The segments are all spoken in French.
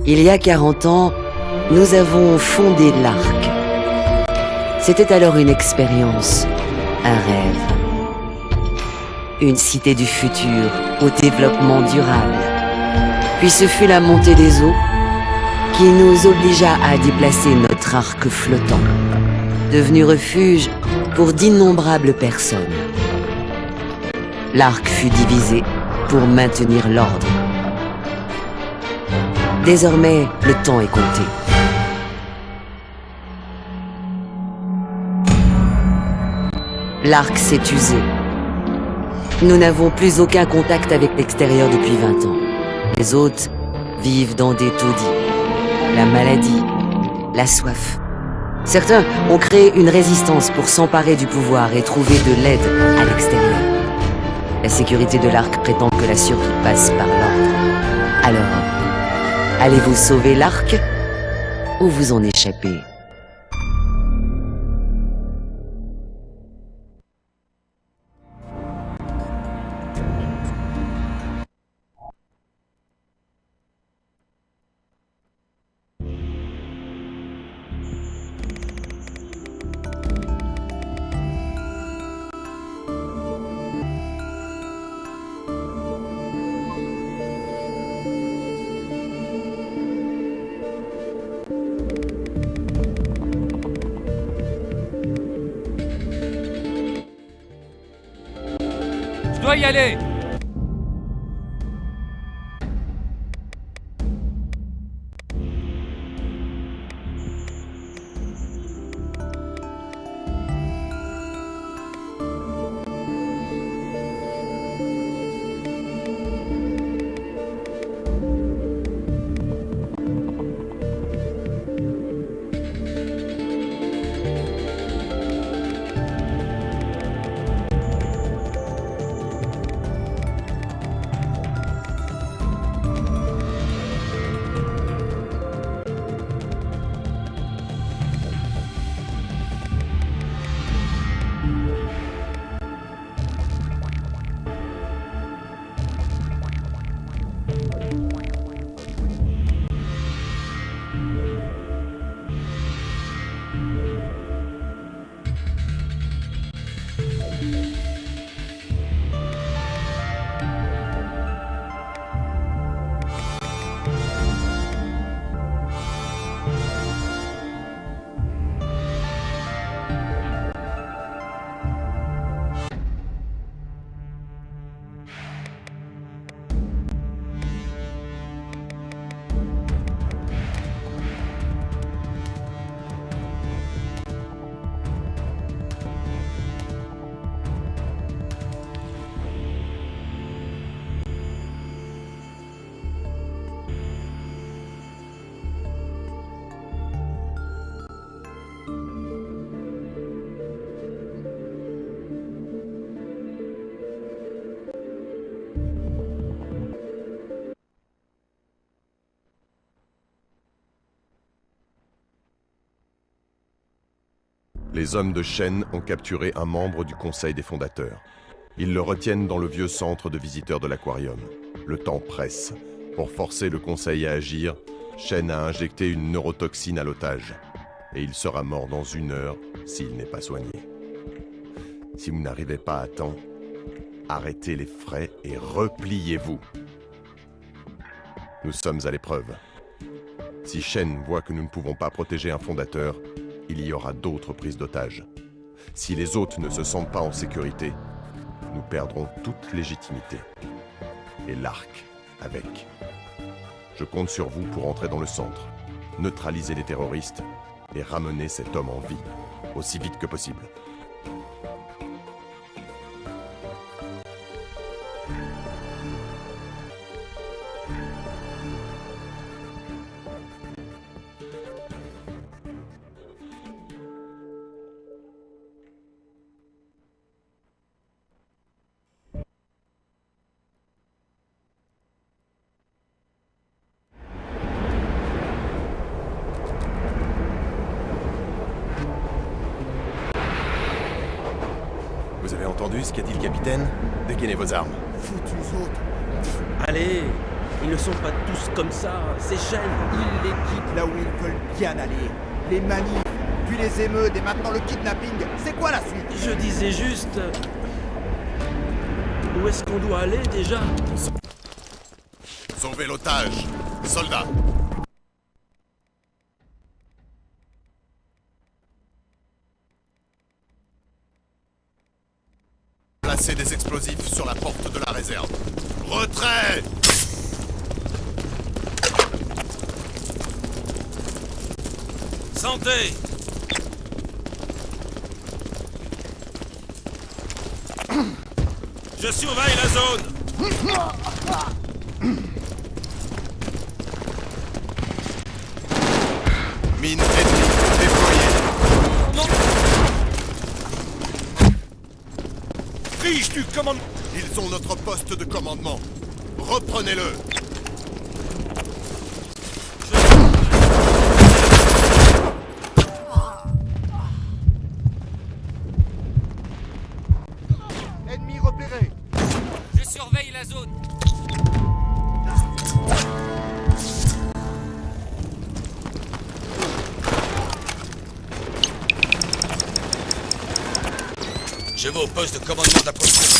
Il y a 40 ans, nous avons fondé l'Arc. C'était alors une expérience, un rêve. Une cité du futur au développement durable. Puis ce fut la montée des eaux qui nous obligea à déplacer notre arc flottant, devenu refuge pour d'innombrables personnes. L'arc fut divisé pour maintenir l'ordre. Désormais, le temps est compté. L'arc s'est usé. Nous n'avons plus aucun contact avec l'extérieur depuis 20 ans. Les hôtes vivent dans des taudis. La maladie, la soif. Certains ont créé une résistance pour s'emparer du pouvoir et trouver de l'aide à l'extérieur. La sécurité de l'Arc prétend que la survie passe par l'ordre. Alors, allez-vous sauver l'Arc ou vous en échapper ? Je dois y aller! Les hommes de Shen ont capturé un membre du Conseil des Fondateurs. Ils le retiennent dans le vieux centre de visiteurs de l'aquarium. Le temps presse. Pour forcer le Conseil à agir, Shen a injecté une neurotoxine à l'otage. Et il sera mort dans 1 heure s'il n'est pas soigné. Si vous n'arrivez pas à temps, arrêtez les frais et repliez-vous. Nous sommes à l'épreuve. Si Shen voit que nous ne pouvons pas protéger un fondateur, il y aura d'autres prises d'otages. Si les hôtes ne se sentent pas en sécurité, nous perdrons toute légitimité. Et l'Arc avec. Je compte sur vous pour entrer dans le centre, neutraliser les terroristes et ramener cet homme en vie, aussi vite que possible. Vous avez entendu ce qu'a dit le capitaine? Dégainez vos armes. Foutus autres. Allez, Ils ne sont pas tous comme ça, ces Shen. Ils les quittent là où ils veulent bien aller. Les manifs, puis les émeutes et maintenant le kidnapping. C'est quoi la suite? Je disais juste... Où est-ce qu'on doit aller déjà? Sauvez l'otage. Soldats. Placez des explosifs sur la porte de la réserve. Retrait! Santé! Je surveille la zone! Mine ennemie déployée. Non! Fiche du commandement! Ils ont notre poste de commandement. Reprenez-le. Ennemi repéré. Je surveille la zone. Je vais au poste de commandement d'approvisionnement.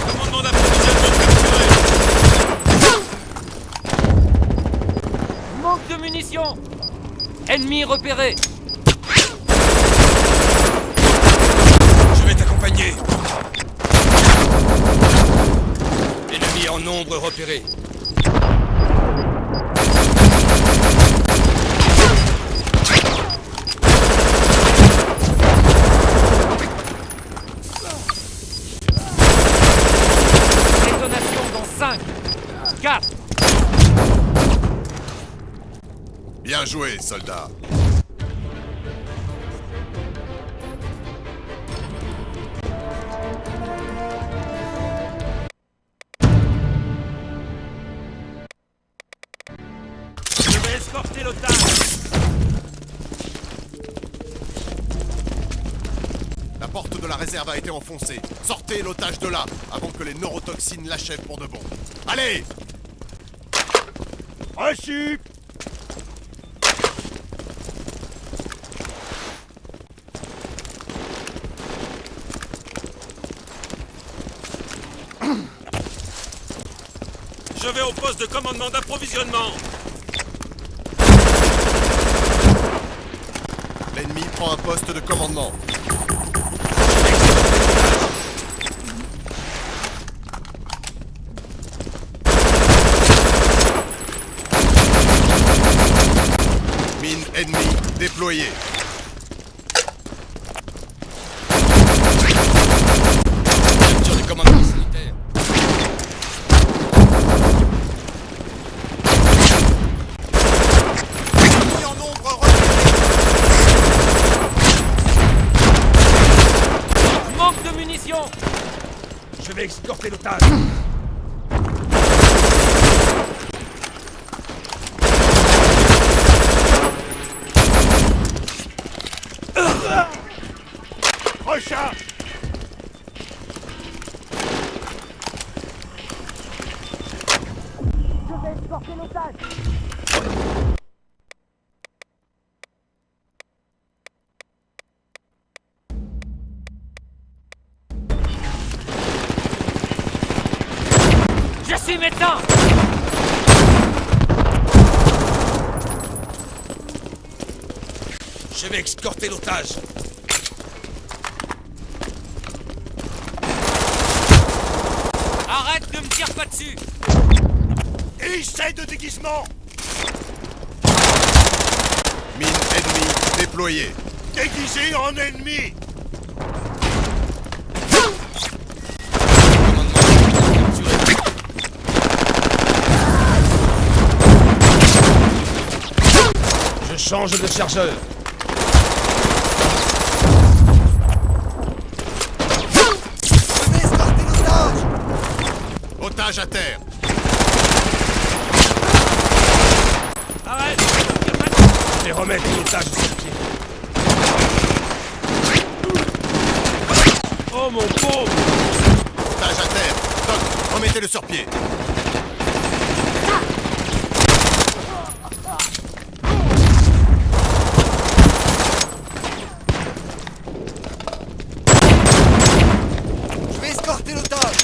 Commandement d'approvisionnement capturé. Manque de munitions. Ennemi repéré. Je vais t'accompagner. Ennemi en nombre repéré. Détonation dans 5, 4. Bien joué, soldats. Je vais escorter l'otage. La porte de la réserve a été enfoncée. Sortez l'otage de là, avant que les neurotoxines l'achèvent pour de bon. Allez! Reçu! Je vais au poste de commandement d'approvisionnement. L'ennemi prend un poste de commandement. Mine ennemie déployée. Capture du commandement sanitaire. Ennemi en nombre repéré. Manque de munitions. Je vais escorter l'otage. Recharge! Je suis médecin. Je vais escorter l'otage. Arrête, ne me tire pas dessus. Essaye de déguisement! Mine ennemie déployée. Déguisé en ennemi! Je change de chargeur. Je vais escorter l'otage. Otage à terre. Arrête! Je vais remettre l'otage sur pied. Oh mon pauvre! Otage à terre. Doc, remettez-le sur pied. Je vais escorter l'otage.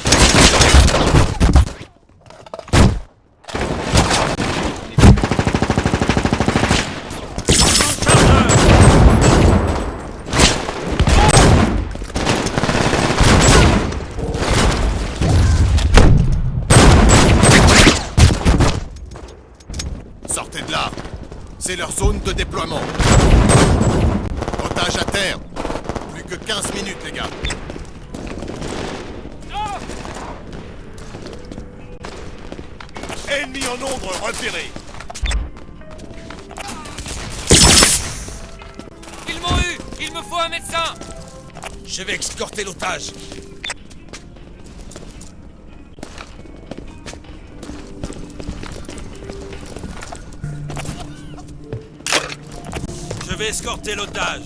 Sortez de là. C'est leur zone de déploiement. Otage à terre. Plus que 15 minutes, les gars. Ennemi en nombre repéré! Ils m'ont eu! Il me faut un médecin! Je vais escorter l'otage! Je vais escorter l'otage!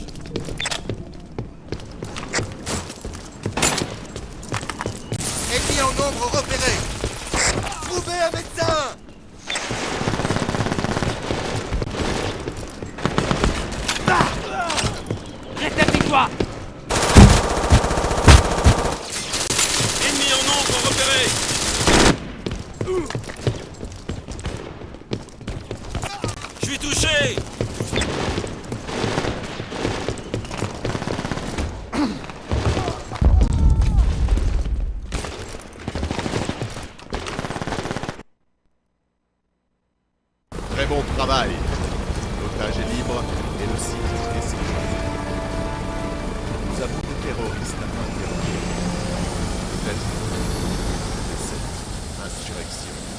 Ennemi en nombre repéré. Trouvez un médecin. Rétablis-toi! Ennemi en nombre repéré! Je suis touché! Très bon travail. L'otage est libre et le site est sécurisé. Nous avons des terroristes à interroger. Peut-être de cette insurrection.